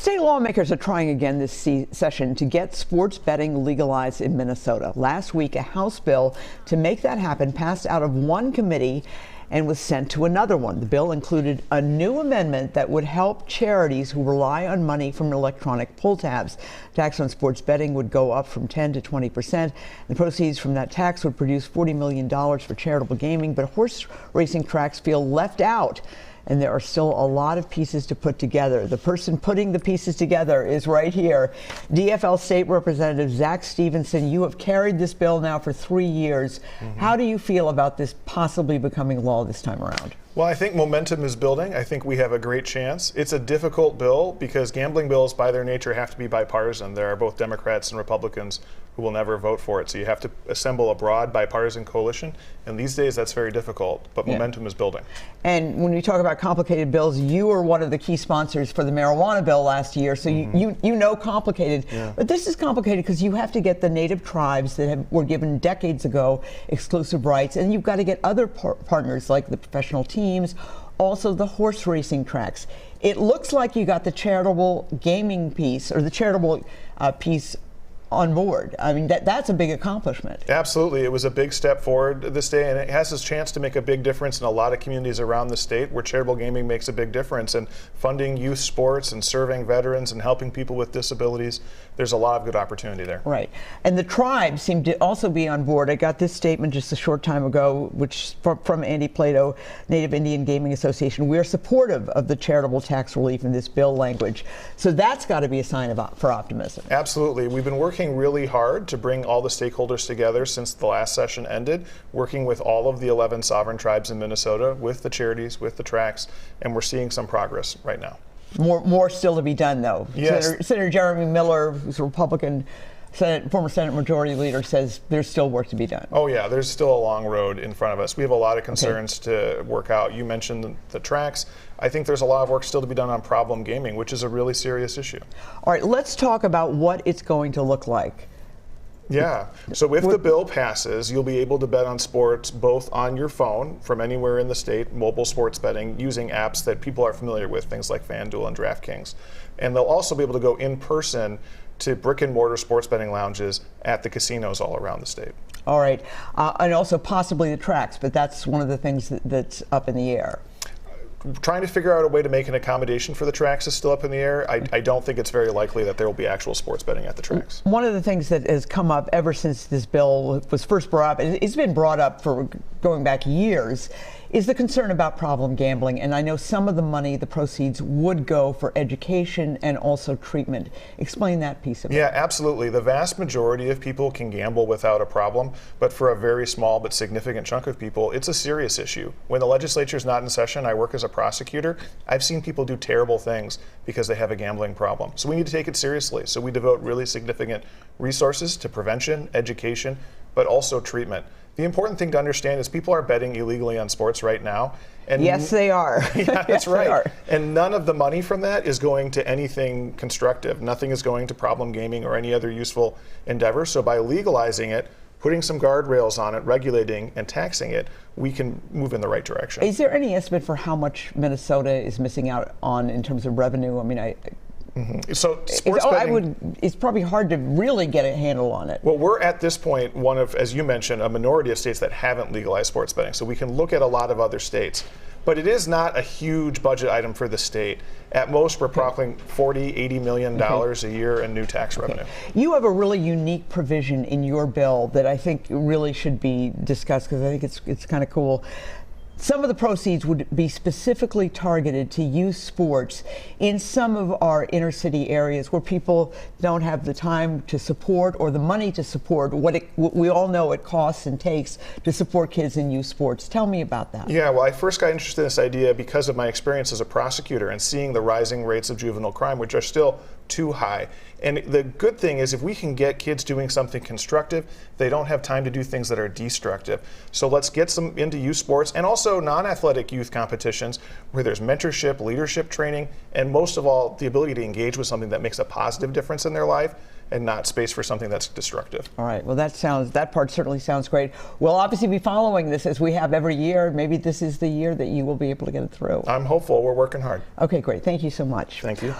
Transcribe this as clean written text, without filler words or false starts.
State lawmakers are trying again this session to get sports betting legalized in Minnesota. Last week, a House bill to make that happen passed out of one committee and was sent to another one. The bill included a new amendment that would help charities who rely on money from electronic pull tabs. Tax on sports betting would go up from 10 to 20%. The proceeds from that tax would produce $40 million for charitable gaming, but horse racing tracks feel left out. And there are still a lot of pieces to put together. The person putting the pieces together is right here. DFL State Representative Zack Stephenson, you have carried this bill now for 3 years. How do you feel about this possibly becoming law this time around? Well, I think momentum is building. I think we have a great chance. It's a difficult bill because gambling bills by their nature have to be bipartisan. There are both Democrats and Republicans who will never vote for it. So you have to assemble a broad bipartisan coalition. And these days that's very difficult, but momentum is building. And when we talk about complicated bills, you were one of the key sponsors for the marijuana bill last year. So you know complicated. But this is complicated because you have to get the native tribes that were given decades ago exclusive rights. And you've got to get other partners like the professional teams, also the horse racing tracks. It looks like you got the charitable gaming piece or the charitable piece on board. I mean, that's a big accomplishment. Absolutely. It was a big step forward this day, and it has this chance to make a big difference in a lot of communities around the state where charitable gaming makes a big difference. And funding youth sports and serving veterans and helping people with disabilities, there's a lot of good opportunity there. Right. And the tribes seem to also be on board. I got this statement just a short time ago, which from Andy Plato, Native Indian Gaming Association. We are supportive of the charitable tax relief in this bill language. So that's got to be a sign for optimism. Absolutely. We've been working really hard to bring all the stakeholders together since the last session ended, working with all of the 11 sovereign tribes in Minnesota, with the charities, with the tracks, and we're seeing some progress right now. More still to be done, though. Yes. Senator Jeremy Miller, who's a Republican former Senate Majority Leader, says there's still work to be done. Oh yeah, there's still a long road in front of us. We have a lot of concerns to work out. You mentioned the tracks. I think there's a lot of work still to be done on problem gaming, which is a really serious issue. All right, let's talk about what it's going to look like. Yeah, so if the bill passes, you'll be able to bet on sports both on your phone from anywhere in the state, mobile sports betting, using apps that people are familiar with, things like FanDuel and DraftKings. And they'll also be able to go in person to brick and mortar sports betting lounges at the casinos all around the state. All right, and also possibly the tracks, but that's one of the things that's up in the air. Trying to figure out a way to make an accommodation for the tracks is still up in the air. I don't think it's very likely that there will be actual sports betting at the tracks. One of the things that has come up ever since this bill was first brought up, and it's been brought up for going back years, is the concern about problem gambling. And I know some of the money, the proceeds, would go for education and also treatment. Explain that piece of it. Yeah, absolutely. The vast majority of people can gamble without a problem, but for a very small but significant chunk of people, it's a serious issue. When the legislature is not in session, I work as a prosecutor. I've seen people do terrible things because they have a gambling problem. So we need to take it seriously. So we devote really significant resources to prevention, education, but also treatment. The important thing to understand is people are betting illegally on sports right now. And yes, they are. Yeah, that's right. And none of the money from that is going to anything constructive. Nothing is going to problem gaming or any other useful endeavor. So by legalizing it, putting some guardrails on it, regulating and taxing it, we can move in the right direction. Is there any estimate for how much Minnesota is missing out on in terms of revenue? I mean, So sports betting, it's probably hard to really get a handle on it. Well, we're at this point one of, as you mentioned, a minority of states that haven't legalized sports betting. So we can look at a lot of other states. But it is not a huge budget item for the state. At most, we're probably $40, $80 million a year in new tax revenue. You have a really unique provision in your bill that I think really should be discussed because I think it's kind of cool. Some of the proceeds would be specifically targeted to youth sports in some of our inner city areas where people don't have the time to support or the money to support what we all know it costs and takes to support kids in youth sports. Tell me about that. Yeah, well, I first got interested in this idea because of my experience as a prosecutor and seeing the rising rates of juvenile crime, which are still too high. And the good thing is if we can get kids doing something constructive, they don't have time to do things that are destructive. So let's get them into youth sports and also non-athletic youth competitions where there's mentorship, leadership training, and most of all, the ability to engage with something that makes a positive difference in their life and not space for something that's destructive. All right, well that part certainly sounds great. We'll obviously be following this as we have every year. Maybe this is the year that you will be able to get it through. I'm hopeful. We're working hard. Okay, great. Thank you so much. Thank you.